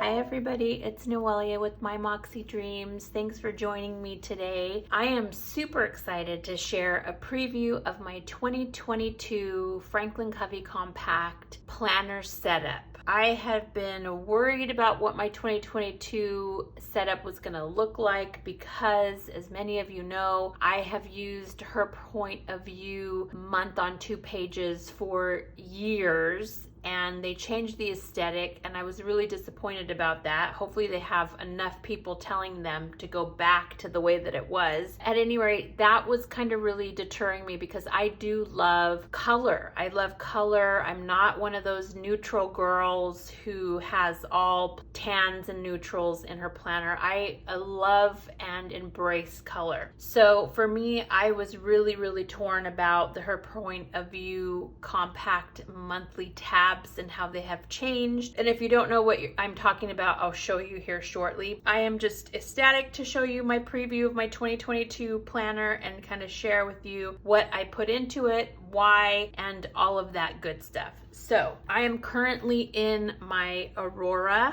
Hi everybody, it's Noelia with My Moxie Dreams. Thanks for joining me today. I am super excited to share a preview of my 2022 Franklin Covey Compact Planner setup. I have been worried about what my 2022 setup was going to look like because, as many of you know, I have used her point of view month on 2 pages for years. And they changed the aesthetic, and I was really disappointed about that. Hopefully they have enough people telling them to go back to the way that it was. At any rate, that was kind of really deterring me because I do love color. I love color. I'm not one of those neutral girls who has all tans and neutrals in her planner. I love and embrace color. So for me, I was really torn about the Her Point of View Compact Monthly tab and how they have changed. And if you don't know what I'm talking about, I'll show you here shortly. I am just ecstatic to show you my preview of my 2022 planner and kind of share with you what I put into it, why, and all of that good stuff. So I am currently in my Aurora,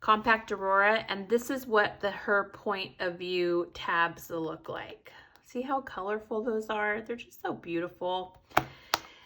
Compact Aurora, and this is what the Her Point of View tabs look like. See how colorful those are? They're just so beautiful.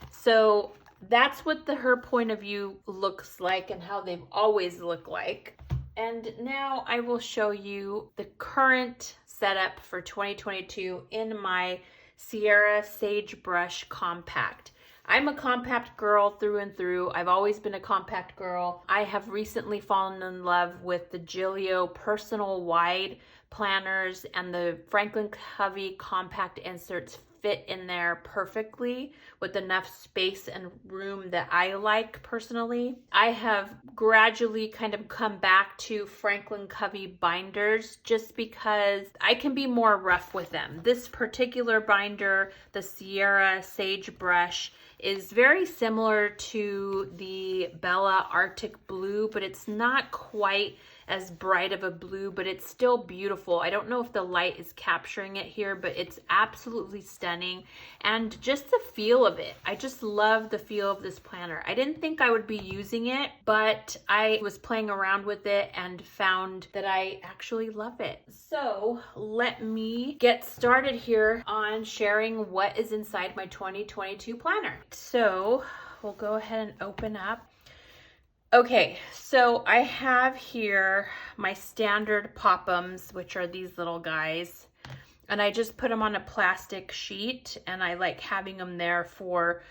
So that's what the Her Point of View looks like and how they've always looked like. And now I will show you the current setup for 2022 in my Sierra Sagebrush Compact. I'm a compact girl through and through. I've always been a compact girl. I have recently fallen in love with the Gillio personal wide planners, and the Franklin Covey compact inserts fit in there perfectly with enough space and room that I like personally. I have gradually kind of come back to Franklin Covey binders just because I can be more rough with them. This particular binder, the Sierra Sagebrush, is very similar to the Bella Arctic Blue, but it's not quite as bright of a blue, but it's still beautiful. I don't know if the light is capturing it here, but it's absolutely stunning. And just the feel of it, I just love the feel of this planner. I didn't think I would be using it, but I was playing around with it and found that I actually love it. So let me get started here on sharing what is inside my 2022 planner. So we'll go ahead and open up. Okay, so I have here my standard pop-ums, which are these little guys, and I just put them on a plastic sheet, and I like having them there for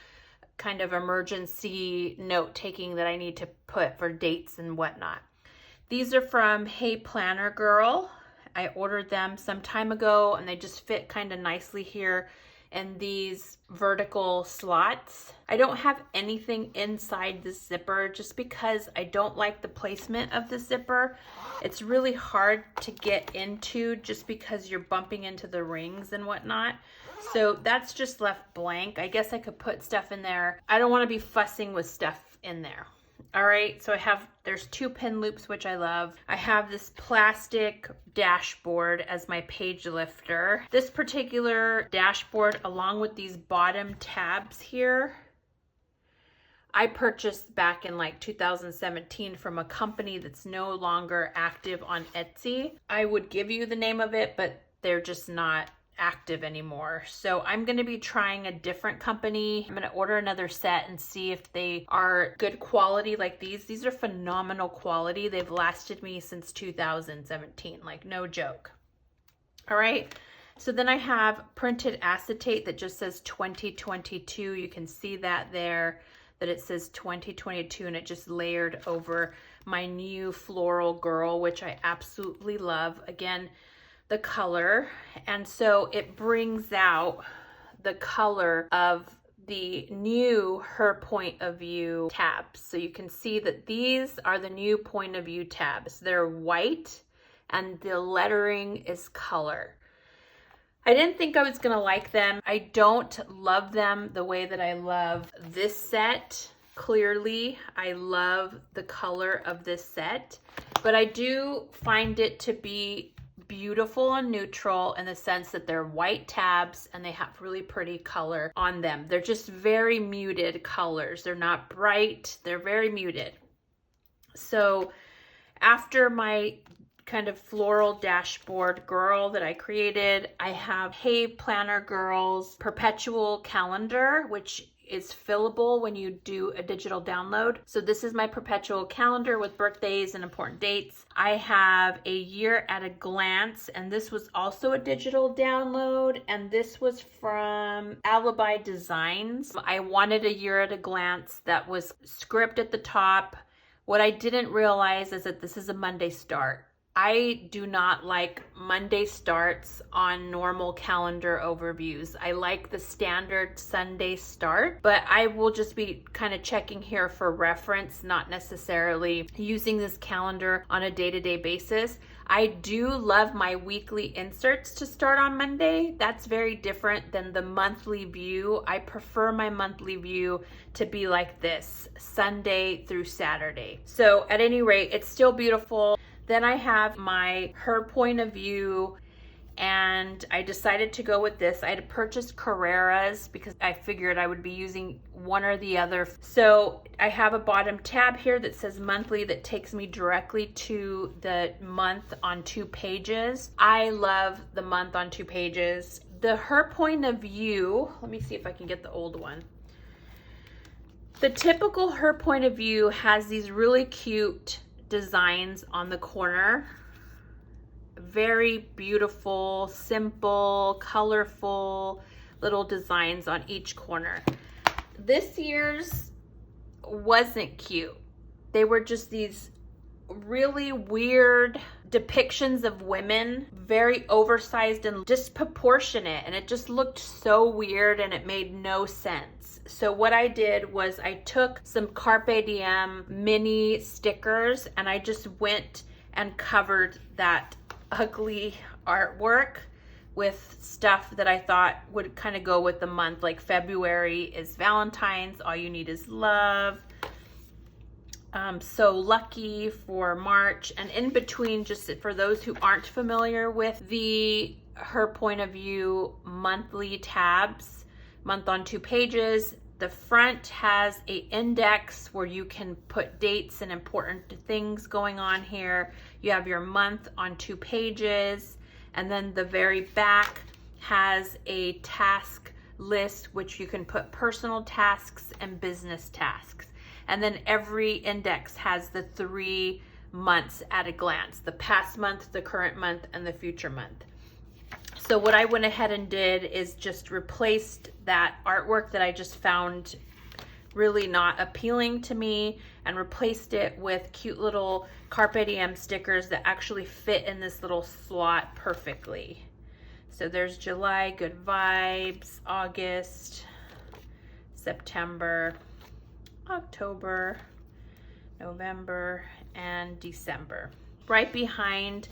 kind of emergency note-taking that I need to put for dates and whatnot. These are from Hey Planner Girl. I ordered them some time ago, and they just fit kind of nicely here in these vertical slots. I don't have anything inside the zipper just because I don't like the placement of the zipper. It's really hard to get into just because you're bumping into the rings and whatnot. So that's just left blank. I guess I could put stuff in there. I don't want to be fussing with stuff in there. All right, so there's 2 pin loops, which I love. I have this plastic dashboard as my page lifter. This particular dashboard, along with these bottom tabs here, I purchased back in like 2017 from a company that's no longer active on Etsy. I would give you the name of it, but they're just not active anymore. So I'm going to be trying a different company. I'm going to order another set and see if they are good quality like these. These are phenomenal quality. They've lasted me since 2017, like no joke. All right. So then I have printed acetate that just says 2022. You can see that there, that it says 2022, and it just layered over my new Floral Girl, which I absolutely love. Again, the color, and so it brings out the color of the new Her Point of View tabs. So you can see that these are the new Point of View tabs. They're white and the lettering is color. I didn't think I was gonna like them. I don't love them the way that I love this set. Clearly, I love the color of this set, but I do find it to be beautiful and neutral in the sense that they're white tabs and they have really pretty color on them. They're just very muted colors. They're not bright, they're very muted. So After my kind of floral dashboard girl that I created, I have Hey Planner Girls perpetual calendar, which is fillable when you do a digital download. So this is my perpetual calendar with birthdays and important dates. I have a year at a glance, and this was also a digital download, and this was from ALIBIDESIGNS. I wanted a year at a glance that was script at the top. What I didn't realize is that this is a Monday start. I do not like Monday starts on normal calendar overviews. I like the standard Sunday start, but I will just be kind of checking here for reference, not necessarily using this calendar on a day-to-day basis. I do love my weekly inserts to start on Monday. That's very different than the monthly view. I prefer my monthly view to be like this, Sunday through Saturday. So at any rate, it's still beautiful. Then I have my Her Point of View, and I decided to go with this. I had purchased Carrera's because I figured I would be using one or the other. So I have a bottom tab here that says monthly that takes me directly to the month on 2 pages. I love the month on 2 pages. The Her Point of View, let me see if I can get the old one. The typical Her Point of View has these really cute designs on the corner. Very beautiful, simple, colorful little designs on each corner. This year's wasn't cute. They were just these really weird depictions of women, very oversized and disproportionate, and it just looked so weird and it made no sense. So what I did was I took some Carpe Diem mini stickers and I just went and covered that ugly artwork with stuff that I thought would kind of go with the month. Like February is Valentine's, All You Need Is Love. So Lucky for March, and in between, just for those who aren't familiar with the Her Point of View monthly tabs, month on 2 pages, the front has an index where you can put dates and important things going on here. You have your month on 2 pages, and then the very back has a task list which you can put personal tasks and business tasks. And then every index has the 3 months at a glance, the past month, the current month, and the future month. So what I went ahead and did is just replaced that artwork that I just found really not appealing to me and replaced it with cute little Carpe Diem stickers that actually fit in this little slot perfectly. So there's July, good vibes, August, September, October, November, and December. Right behind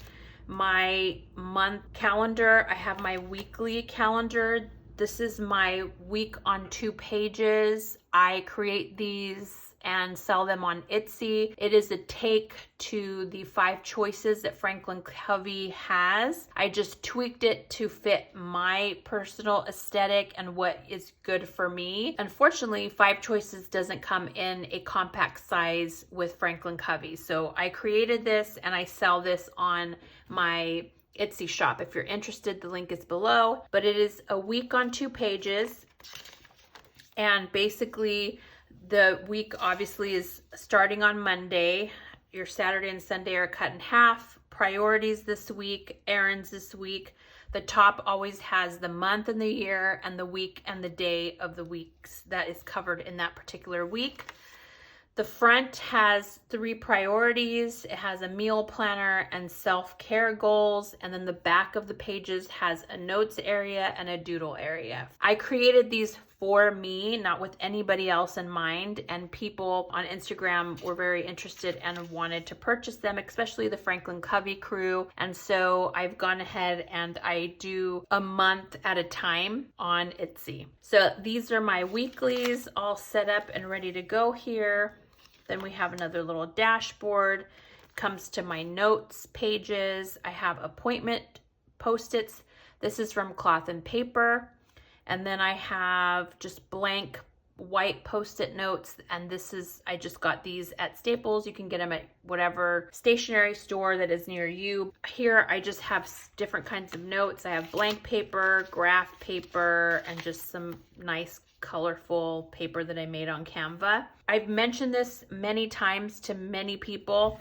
my month calendar, I have my weekly calendar. This is my week on 2 pages. I create these and sell them on Etsy. It is a take to the 5 choices that Franklin Covey has. I just tweaked it to fit my personal aesthetic and what is good for me. Unfortunately, 5 choices doesn't come in a compact size with Franklin Covey. So I created this and I sell this on my Etsy shop. If you're interested, the link is below. But it is a week on 2 pages. And basically, the week obviously is starting on Monday. Your Saturday and Sunday are cut in half. Priorities this week, errands this week. The top always has the month and the year and the week and the day of the weeks that is covered in that particular week. The front has 3 priorities. It has a meal planner and self-care goals. And then the back of the pages has a notes area and a doodle area. I created these for me, not with anybody else in mind. And people on Instagram were very interested and wanted to purchase them, especially the Franklin Covey crew. And so I've gone ahead and I do a month at a time on Etsy. So these are my weeklies all set up and ready to go here. Then we have another little dashboard. Comes to my notes pages. I have appointment post-its. This is from Cloth and Paper. And then I have just blank white Post-it notes, and I just got these at Staples. You can get them at whatever stationery store that is near you. Here I just have different kinds of notes. I have blank paper, graph paper, and just some nice colorful paper that I made on Canva. I've mentioned this many times to many people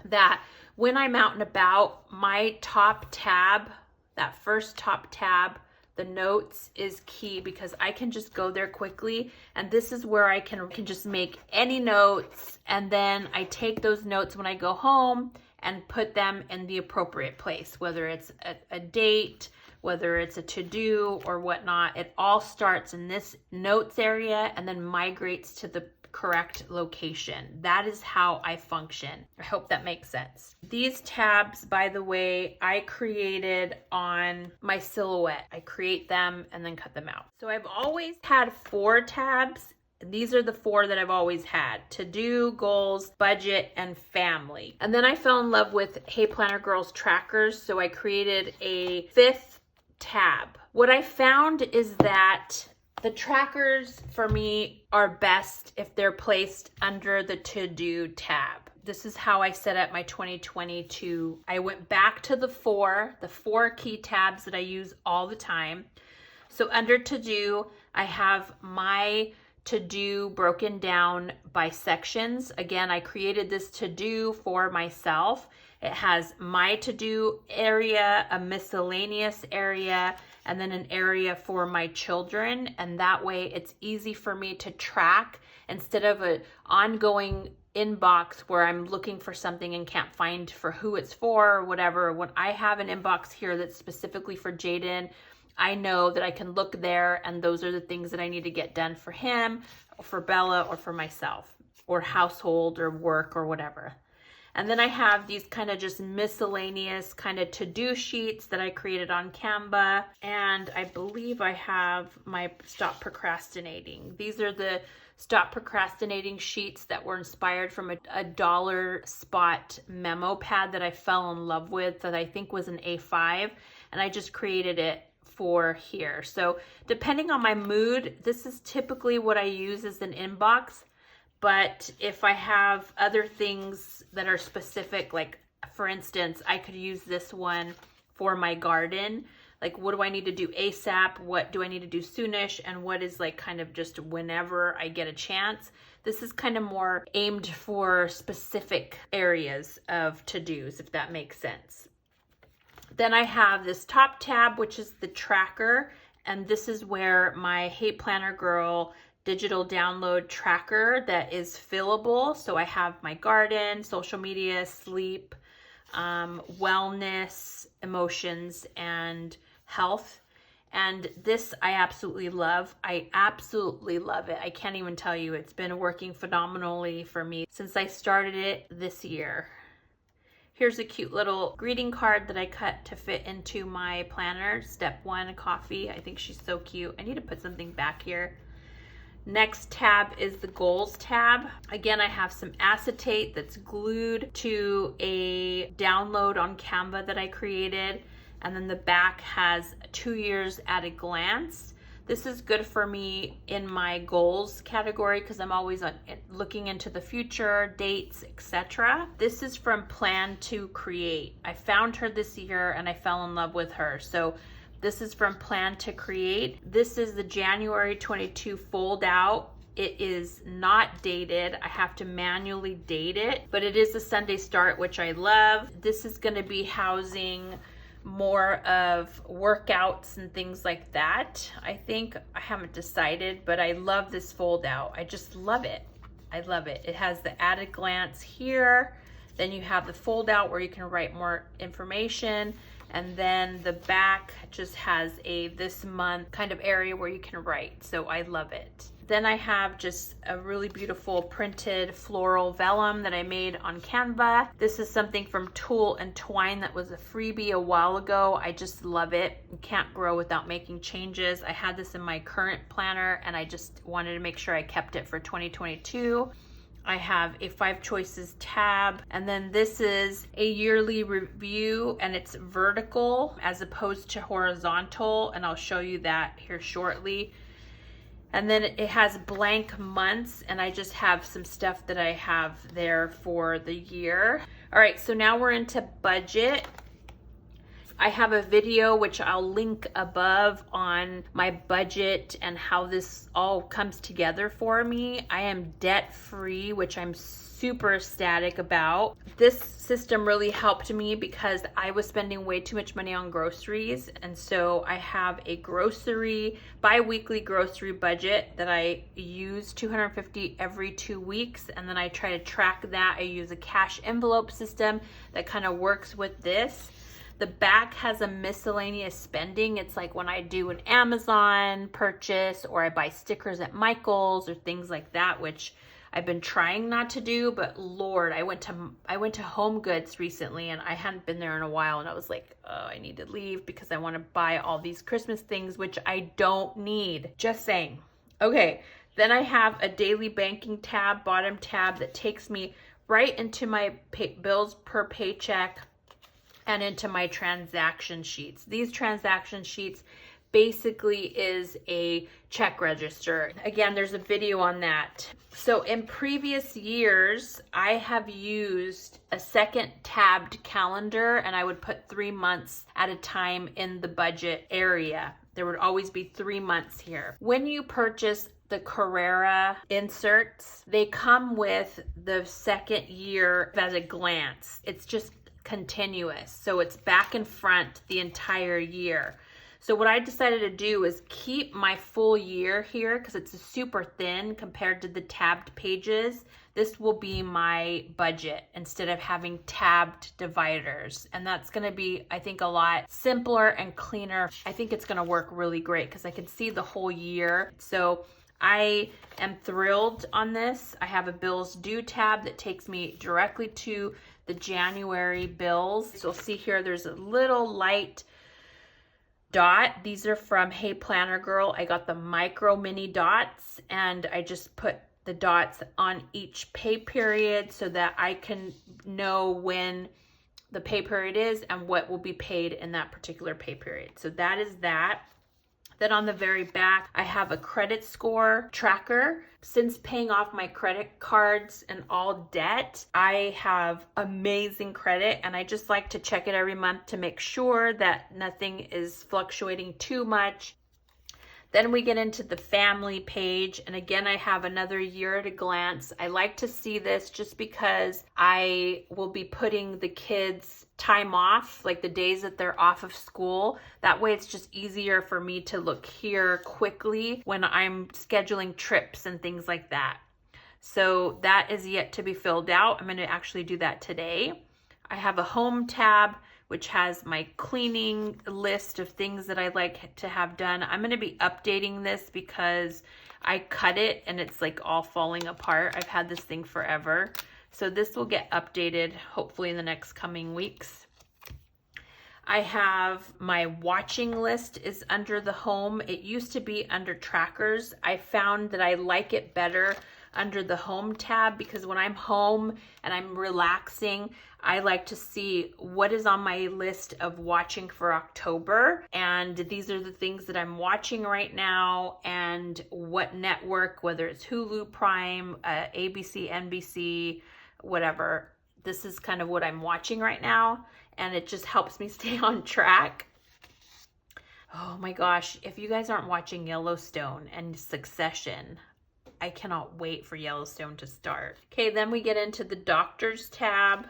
that when I'm out and about, my top tab, that first top tab, the notes, is key because I can just go there quickly, and this is where I can just make any notes, and then I take those notes when I go home and put them in the appropriate place, whether it's a date, whether it's a to-do or whatnot. It all starts in this notes area and then migrates to the correct location. That is how I function. I hope that makes sense. These tabs, by the way, I created on my silhouette. I create them and then cut them out. So I've always had 4 tabs. These are the 4 that I've always had: to-do, goals, budget, and family. And then I fell in love with Hey Planner Girls trackers, so I created a 5th tab. What I found is that the trackers for me are best if they're placed under the to-do tab. This is how I set up my 2022. I went back to the 4 key tabs that I use all the time. So under to-do, I have my to-do broken down by sections. Again, I created this to-do for myself. It has my to-do area, a miscellaneous area, and then an area for my children. And that way it's easy for me to track instead of an ongoing inbox where I'm looking for something and can't find for who it's for or whatever. When I have an inbox here that's specifically for Jaden, I know that I can look there and those are the things that I need to get done for him, or for Bella, or for myself, or household or work or whatever. And then I have these kind of just miscellaneous kind of to-do sheets that I created on Canva. And I believe I have my Stop Procrastinating. These are the Stop Procrastinating sheets that were inspired from a dollar spot memo pad that I fell in love with, that I think was an A5. And I just created it for here. So depending on my mood, this is typically what I use as an inbox. But if I have other things that are specific, like for instance, I could use this one for my garden. Like, what do I need to do ASAP? What do I need to do soonish? And what is like kind of just whenever I get a chance. This is kind of more aimed for specific areas of to-dos, if that makes sense. Then I have this top tab, which is the tracker. And this is where my Hey Planner Girl digital download tracker that is fillable. So I have my garden, social media, sleep, wellness, emotions, and health. And this I absolutely love. I absolutely love it. I can't even tell you. It's been working phenomenally for me since I started it this year. Here's a cute little greeting card that I cut to fit into my planner. Step 1, coffee. I think she's so cute. I need to put something back here. Next tab is the goals tab. Again, I have some acetate that's glued to a download on Canva that I created. And then the back has 2 years at a glance. This is good for me in my goals category because I'm always looking into the future, dates, etc. This is from Plan to Create. I found her this year and I fell in love with her. So this is from Plan to Create. This is the January 22 fold out. It is not dated. I have to manually date it, but it is a Sunday start, which I love. This is going to be housing more of workouts and things like that. I think I haven't decided, but I love this fold out. I just love it. I love it. It has the at a glance here. Then you have the fold out where you can write more information. And then the back just has a this month kind of area where you can write. So I love it. Then I have just a really beautiful printed floral vellum that I made on Canva. This is something from Tulle and Twine that was a freebie a while ago. I just love it. You can't grow without making changes. I had this in my current planner and I just wanted to make sure I kept it for 2022. I have a 5 choices tab, and then this is a yearly review, and it's vertical as opposed to horizontal, and I'll show you that here shortly. And then it has blank months, and I just have some stuff that I have there for the year. All right, so now we're into budget. I have a video which I'll link above on my budget and how this all comes together for me. I am debt free, which I'm super ecstatic about. This system really helped me because I was spending way too much money on groceries. And so I have a bi-weekly grocery budget that I use $250 every 2 weeks. And then I try to track that. I use a cash envelope system that kind of works with this. The back has a miscellaneous spending. It's like when I do an Amazon purchase or I buy stickers at Michael's or things like that, which I've been trying not to do, but Lord, I went to Home Goods recently and I hadn't been there in a while, and I was like, oh, I need to leave because I want to buy all these Christmas things, which I don't need. Just saying. Okay, then I have a daily banking tab, bottom tab, that takes me right into my bills per paycheck and into my transaction sheets. These transaction sheets basically is a check register. Again, there's a video on that. So in previous years, I have used a second tabbed calendar, and I would put 3 months at a time in the budget area. There would always be 3 months here. When you purchase the Carrera inserts, they come with the second year at a glance. It's just continuous. So it's back and front the entire year. So what I decided to do is keep my full year here because it's super thin compared to the tabbed pages. This will be my budget instead of having tabbed dividers. And that's going to be, I think, a lot simpler and cleaner. I think it's going to work really great because I can see the whole year. So I am thrilled on this. I have a bills due tab that takes me directly to the January bills. So you'll see here there's a little light dot. These are from Hey Planner Girl. I got the micro mini dots, and I just put the dots on each pay period so that I can know when the pay period is and what will be paid in that particular pay period. So that is that. Then on the very back, I have a credit score tracker. Since paying off my credit cards and all debt, I have amazing credit, and I just like to check it every month to make sure that nothing is fluctuating too much. Then we get into the family page, and again, I have another year at a glance. I like to see this just because I will be putting the kids' time off, like the days that they're off of school. That way it's just easier for me to look here quickly when I'm scheduling trips and things like that. So that is yet to be filled out. I'm going to actually do that today. I have a home tab, which has my cleaning list of things that I like to have done. I'm going to be updating this because I cut it and it's like all falling apart. I've had this thing forever. So this will get updated hopefully in the next coming weeks. I have my watching list is under the home. It used to be under trackers. I found that I like it better under the home tab because when I'm home and I'm relaxing, I like to see what is on my list of watching for October. And these are the things that I'm watching right now and what network, whether it's Hulu, Prime, ABC, NBC, whatever. This is kind of what I'm watching right now, and it just helps me stay on track. Oh my gosh, if you guys aren't watching Yellowstone and Succession, I cannot wait for Yellowstone to start. Okay, then we get into the doctors tab.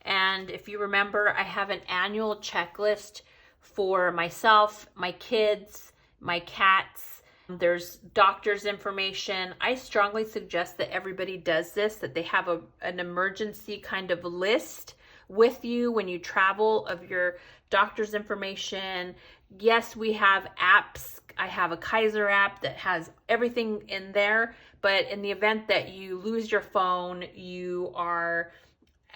And if you remember, I have an annual checklist for myself, my kids, my cats. There's doctor's information. I strongly suggest that everybody does this, that they have an emergency kind of list with you when you travel of your doctor's information. Yes, we have apps. I have a Kaiser app that has everything in there, but in the event that you lose your phone, you are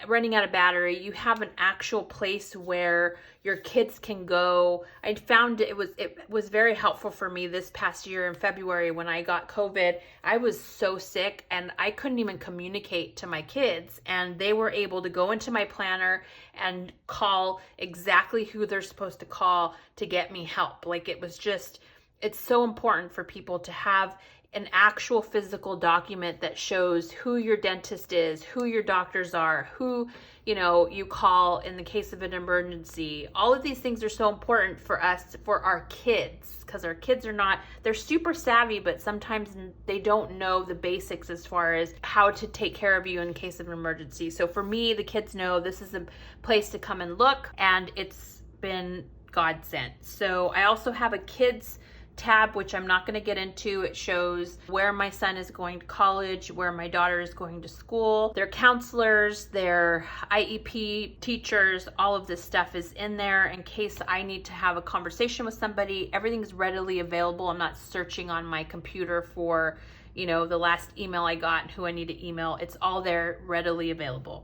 running out of battery, you have an actual place where your kids can go. I found it was very helpful for me this past year in February when I got COVID. I was so sick and I couldn't even communicate to my kids, and they were able to go into my planner and call exactly who they're supposed to call to get me help. Like, it was just it's so important for people to have an actual physical document that shows who your dentist is, who your doctors are, who, you know, you call in the case of an emergency. All of these things are so important for us, for our kids, because our kids are not, they're super savvy, but sometimes they don't know the basics as far as how to take care of you in case of an emergency. So for me, the kids know this is a place to come and look, and it's been God sent. So I also have a kids tab, which I'm not going to get into. It shows where my son is going to college, where my daughter is going to school, their counselors, their IEP teachers, all of this stuff is in there in case I need to have a conversation with somebody. Everything's readily available. I'm not searching on my computer for, you know, the last email I got and who I need to email. It's all there readily available.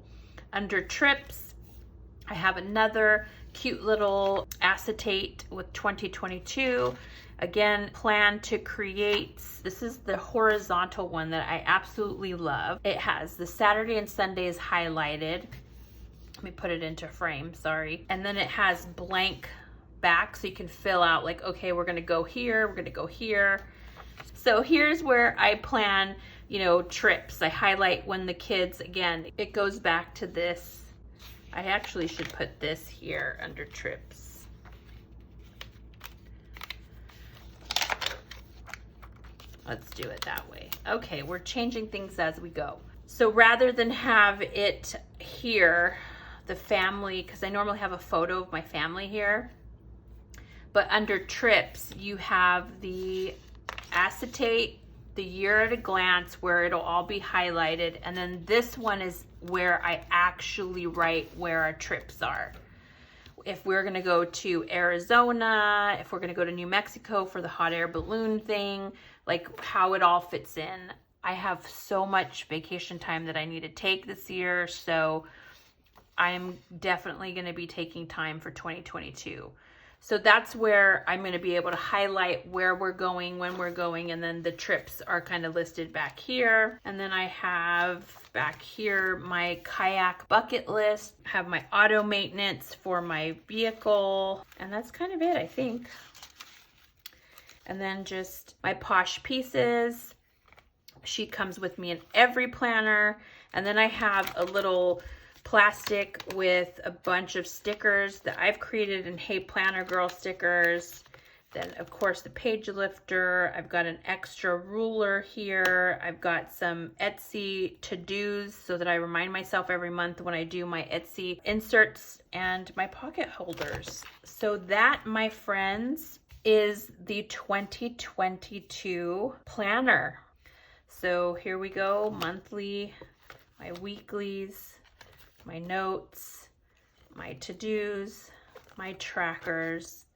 Under trips, I have another cute little acetate with 2022. Again, plan to create, this is the horizontal one that I absolutely love. It has the Saturday and Sundays highlighted. Let me put it into frame, sorry. And then it has blank back, so you can fill out like, okay, we're gonna go here, we're gonna go here. So here's where I plan, you know, trips. I highlight when the kids, again, it goes back to this. I actually should put this here under trips. Let's do it that way. Okay, we're changing things as we go. So rather than have it here, the family, because I normally have a photo of my family here, but under trips, you have the acetate, the year at a glance, where it'll all be highlighted. And then this one is where I actually write where our trips are. If we're gonna go to Arizona, if we're gonna go to New Mexico for the hot air balloon thing, like how it all fits in. I have so much vacation time that I need to take this year, so I'm definitely gonna be taking time for 2022. So that's where I'm gonna be able to highlight where we're going, when we're going, and then the trips are kind of listed back here. And then I have back here my kayak bucket list, have my auto maintenance for my vehicle, and that's kind of it, I think. And then just my Posh Pieces. She comes with me in every planner. And then I have a little plastic with a bunch of stickers that I've created in Hey Planner Girl stickers. Then of course the page lifter. I've got an extra ruler here. I've got some Etsy to-dos so that I remind myself every month when I do my Etsy inserts, and my pocket holders. So that, my friends, is the 2022 planner. So here we go, monthly, my weeklies, my notes, my to-dos, my trackers,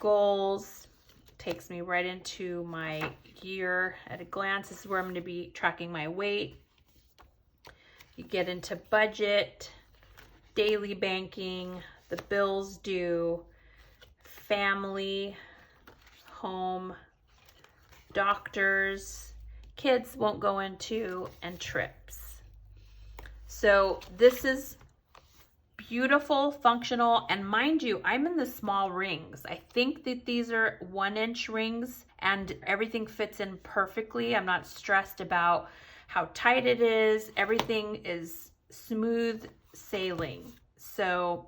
goals, takes me right into my year at a glance. This is where I'm going to be tracking my weight. You get into budget, daily banking, the bills due, family, home, doctors, kids won't go into, and trips. So this is beautiful, functional, and mind you, I'm in the small rings. I think that these are 1-inch rings and everything fits in perfectly. I'm not stressed about how tight it is. Everything is smooth sailing. So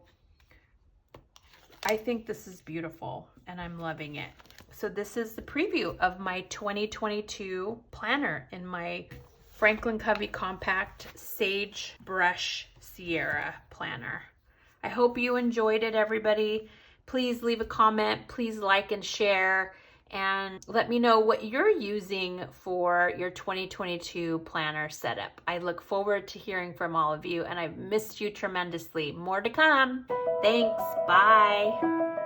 I think this is beautiful and I'm loving it. So this is the preview of my 2022 planner in my Franklin Covey Compact Sagebrush Sierra planner. I hope you enjoyed it, everybody. Please leave a comment, please like and share, and let me know what you're using for your 2022 planner setup. I look forward to hearing from all of you, and I've missed you tremendously. More to come. Thanks. Bye.